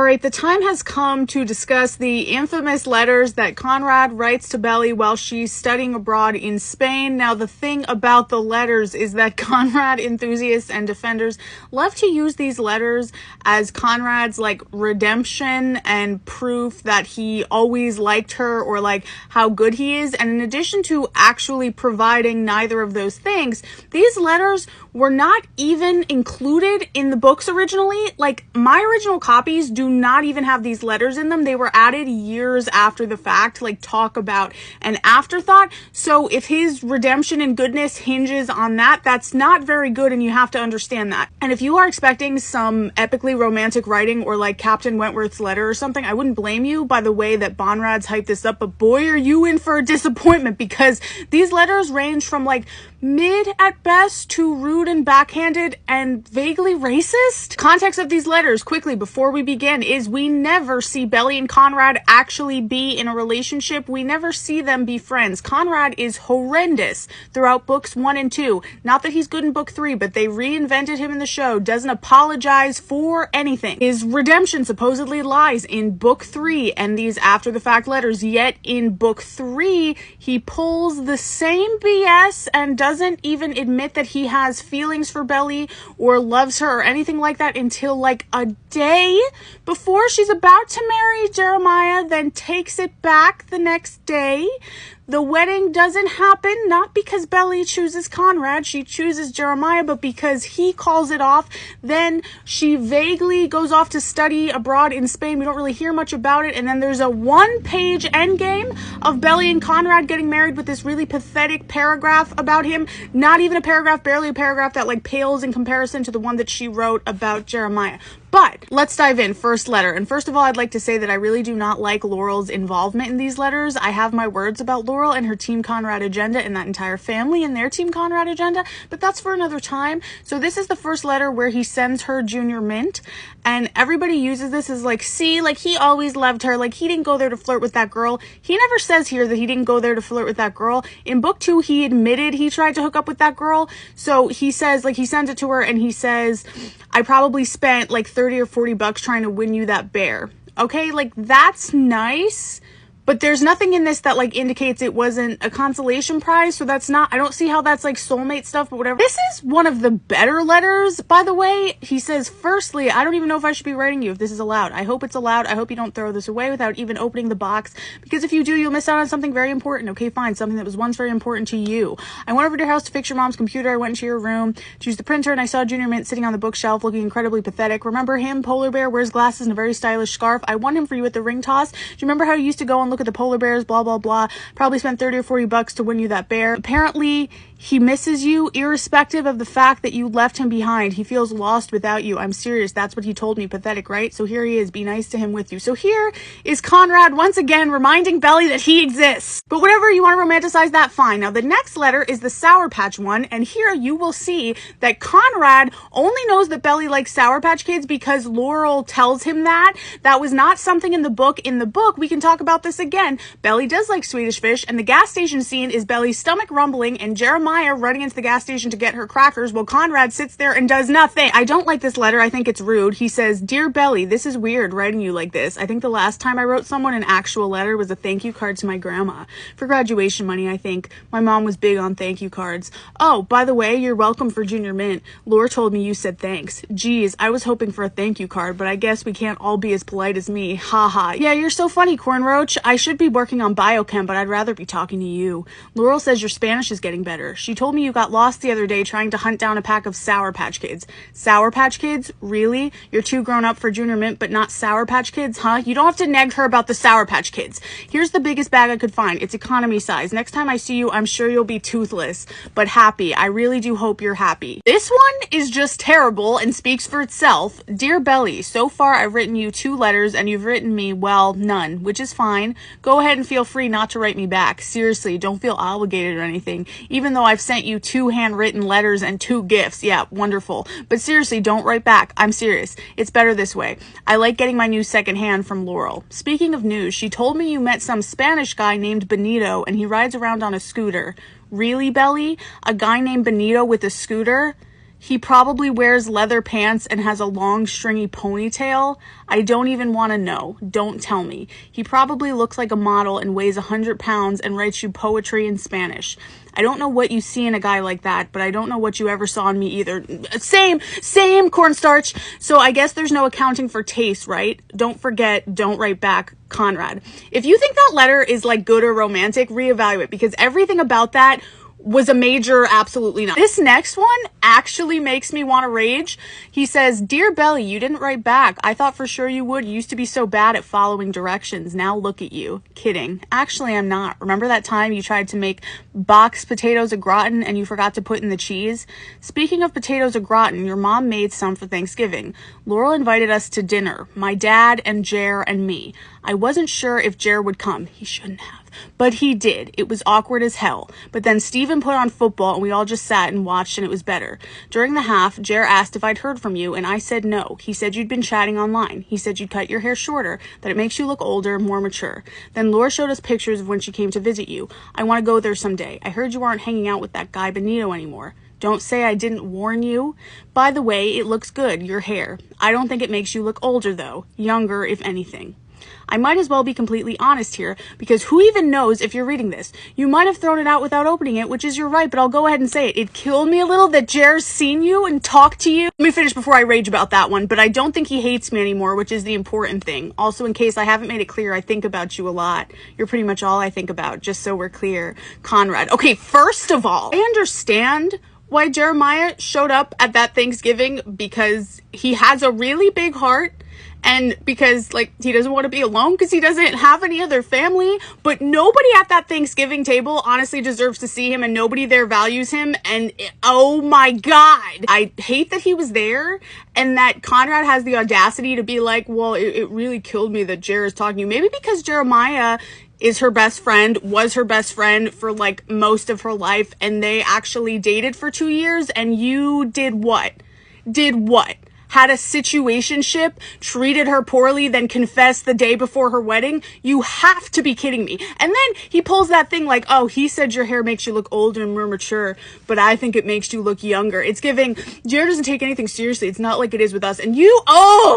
All right, the time has come to discuss the infamous letters that Conrad writes to Belly while she's studying abroad in Spain. Now, the thing about the letters is that Conrad enthusiasts and defenders love to use these letters as Conrad's like redemption and proof that he always liked her or like how good he is. And in addition to actually providing neither of those things, these letters were not even included in the books originally. Like, my original copies do not even have these letters in them. They were added years after the fact, like talk about an afterthought. So if his redemption and goodness hinges on that, that's not very good, and you have to understand that. And if you are expecting some epically romantic writing or like Captain Wentworth's letter or something, I wouldn't blame you by the way that Bonrad's hyped this up, but boy, are you in for a disappointment, because these letters range from like mid at best to rude and backhanded and vaguely racist. Context of these letters, quickly, before we begin, is we never see Belly and Conrad actually be in a relationship. We never see them be friends. Conrad is horrendous throughout books 1 and 2. Not that he's good in book 3, but they reinvented him in the show. Doesn't apologize for anything. His redemption supposedly lies in book 3 and these after the fact letters. Yet in book 3, he pulls the same BS and doesn't even admit that he has feelings for Belly or loves her or anything like that until like a day before she's about to marry Jeremiah, then takes it back the next day. The wedding doesn't happen, not because Belly chooses Conrad, she chooses Jeremiah, but because he calls it off. Then she vaguely goes off to study abroad in Spain. We don't really hear much about it. And then there's a 1-page endgame of Belly and Conrad getting married with this really pathetic paragraph about him. Not even a paragraph, barely a paragraph that like pales in comparison to the one that she wrote about Jeremiah. But let's dive in. First letter. And first of all, I'd like to say that I really do not like Laurel's involvement in these letters. I have my words about Laurel and her Team Conrad agenda and that entire family and their Team Conrad agenda, but that's for another time. So this is the first letter where he sends her Junior Mint, and everybody uses this as like, see, like he always loved her. Like he didn't go there to flirt with that girl. He never says here that he didn't go there to flirt with that girl. In book 2, he admitted he tried to hook up with that girl. So he says, like he sends it to her and he says, I probably spent like 30 or 40 bucks trying to win you that bear. Okay, like that's nice, but there's nothing in this that like indicates it wasn't a consolation prize. So that's not, I don't see how that's like soulmate stuff, but whatever. This is one of the better letters, by the way. He says, firstly, I don't even know if I should be writing you if this is allowed. I hope it's allowed. I hope you don't throw this away without even opening the box, because if you do, you'll miss out on something very important. Okay, fine. Something that was once very important to you. I went over to your house to fix your mom's computer. I went into your room to use the printer and I saw Junior Mint sitting on the bookshelf looking incredibly pathetic. Remember him? Polar bear, wears glasses and a very stylish scarf. I won him for you at the ring toss. Do you remember how you used to go and look at the polar bears, blah, blah, blah. Probably spent 30 or 40 bucks to win you that bear. Apparently, he misses you irrespective of the fact that you left him behind. He feels lost without you. I'm serious. That's what he told me. Pathetic, right? So here he is. Be nice to him with you. So here is Conrad once again reminding Belly that he exists. But whatever, you want to romanticize that, fine. Now the next letter is the Sour Patch one, and here you will see that Conrad only knows that Belly likes Sour Patch Kids because Laurel tells him that. That was not something in the book. In the book, we can talk about this again. Belly does like Swedish Fish, and the gas station scene is Belly's stomach rumbling and Jeremiah running into the gas station to get her crackers while Conrad sits there and does nothing. I don't like this letter. I think it's rude. He says, Dear Belly, this is weird writing you like this. I think the last time I wrote someone an actual letter was a thank you card to my grandma. For graduation money, I think. My mom was big on thank you cards. Oh, by the way, you're welcome for Junior Mint. Laura told me you said thanks. Geez, I was hoping for a thank you card, but I guess we can't all be as polite as me. Haha. Yeah, you're so funny, Cornroach. I should be working on biochem, but I'd rather be talking to you. Laurel says your Spanish is getting better. She told me you got lost the other day trying to hunt down a pack of Sour Patch Kids. Sour Patch Kids? Really? You're too grown up for Junior Mint, but not Sour Patch Kids, huh? You don't have to nag her about the Sour Patch Kids. Here's the biggest bag I could find. It's economy size. Next time I see you, I'm sure you'll be toothless, but happy. I really do hope you're happy. This one is just terrible and speaks for itself. Dear Belly, so far I've written you 2 letters and you've written me, well, none, which is fine. Go ahead and feel free not to write me back. Seriously, don't feel obligated or anything, even though I've sent you 2 handwritten letters and 2 gifts. Yeah, wonderful. But seriously, don't write back. I'm serious. It's better this way. I like getting my news secondhand from Laurel. Speaking of news, she told me you met some Spanish guy named Benito and he rides around on a scooter. Really, Belly? A guy named Benito with a scooter? He probably wears leather pants and has a long stringy ponytail. I don't even want to know. Don't tell me. He probably looks like a model and weighs 100 pounds and writes you poetry in Spanish. I don't know what you see in a guy like that, but I don't know what you ever saw in me either. Same, cornstarch. So I guess there's no accounting for taste, right? Don't forget, don't write back, Conrad. If you think that letter is like good or romantic, reevaluate, because everything about that was a major absolutely not. This next one actually makes me want to rage. He says, "Dear Belly, you didn't write back. I thought for sure you would. You used to be so bad at following directions. Now look at you." Kidding. Actually, I'm not. Remember that time you tried to make boxed potatoes au gratin and you forgot to put in the cheese? Speaking of potatoes au gratin, your mom made some for Thanksgiving. Laurel invited us to dinner, my dad and Jer and me. I wasn't sure if Jer would come. He shouldn't have. But he did. It was awkward as hell. But then Steven put on football and we all just sat and watched and it was better. During the half, Jer asked if I'd heard from you and I said no. He said you'd been chatting online. He said you'd cut your hair shorter, that it makes you look older, more mature. Then Laura showed us pictures of when she came to visit you. I want to go there someday. I heard you aren't hanging out with that guy Benito anymore. Don't say I didn't warn you. By the way, it looks good, your hair. I don't think it makes you look older though. Younger, if anything. I might as well be completely honest here, because who even knows if you're reading this? You might have thrown it out without opening it, which is your right, but I'll go ahead and say it. It killed me a little that Jer's seen you and talked to you. Let me finish before I rage about that one, but I don't think he hates me anymore, which is the important thing. Also, in case I haven't made it clear, I think about you a lot. You're pretty much all I think about, just so we're clear. Conrad. Okay, first of all, I understand why Jeremiah showed up at that Thanksgiving, because he has a really big heart. And because, like, he doesn't want to be alone because he doesn't have any other family. But nobody at that Thanksgiving table honestly deserves to see him, and nobody there values him. And oh my God, I hate that he was there and that Conrad has the audacity to be like, well, it really killed me that Jer is talking to you. Maybe because Jeremiah is her best friend, was her best friend for like most of her life, and they actually dated for 2 years, and you did what? Had a situationship, treated her poorly, then confessed the day before her wedding? You have to be kidding me. And then he pulls that thing like, oh, he said your hair makes you look older and more mature, but I think it makes you look younger. It's giving, Jared doesn't take anything seriously. It's not like it is with us. And you,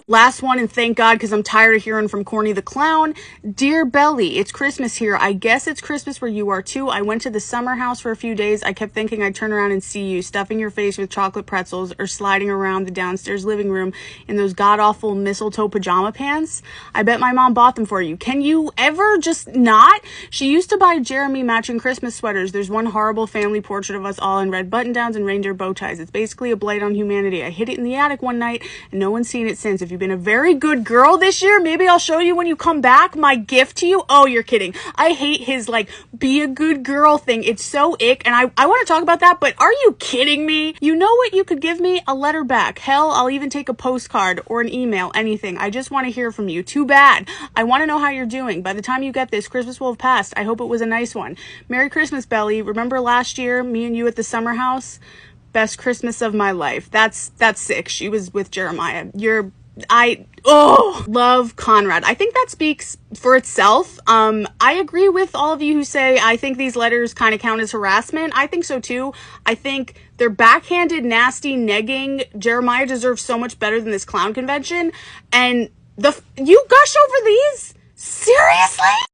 last one, and thank God, because I'm tired of hearing from Corny the Clown. Dear Belly, it's Christmas here. I guess it's Christmas where you are too. I went to the summer house for a few days. I kept thinking I'd turn around and see you stuffing your face with chocolate pretzels or sliding around the downstairs living room in those god-awful mistletoe pajama pants. I bet my mom bought them for you. Can you ever just not? She used to buy Jeremy matching Christmas sweaters. There's one horrible family portrait of us all in red button-downs and reindeer bow ties. It's basically a blight on humanity. I hid it in the attic one night and no one's seen it since. If you've been a very good girl this year, maybe I'll show you when you come back. My gift to you. Oh, you're kidding. I hate his like be a good girl thing. It's so ick, and I want to talk about that, but are you kidding me? You know what you could give me? A letter back. Hell, I'll even take a postcard or an email, anything. I just want to hear from you. Too bad. I want to know how you're doing. By the time you get this, Christmas will have passed. I hope it was a nice one. Merry Christmas, Belly. Remember last year, me and you at the summer house? Best Christmas of my life. That's sick. She was with Jeremiah. Love Conrad. I think that speaks for itself. I agree with all of you who say I think these letters kind of count as harassment. I think so too. I think they're backhanded, nasty, negging. Jeremiah deserves so much better than this clown convention. And you gush over these? Seriously?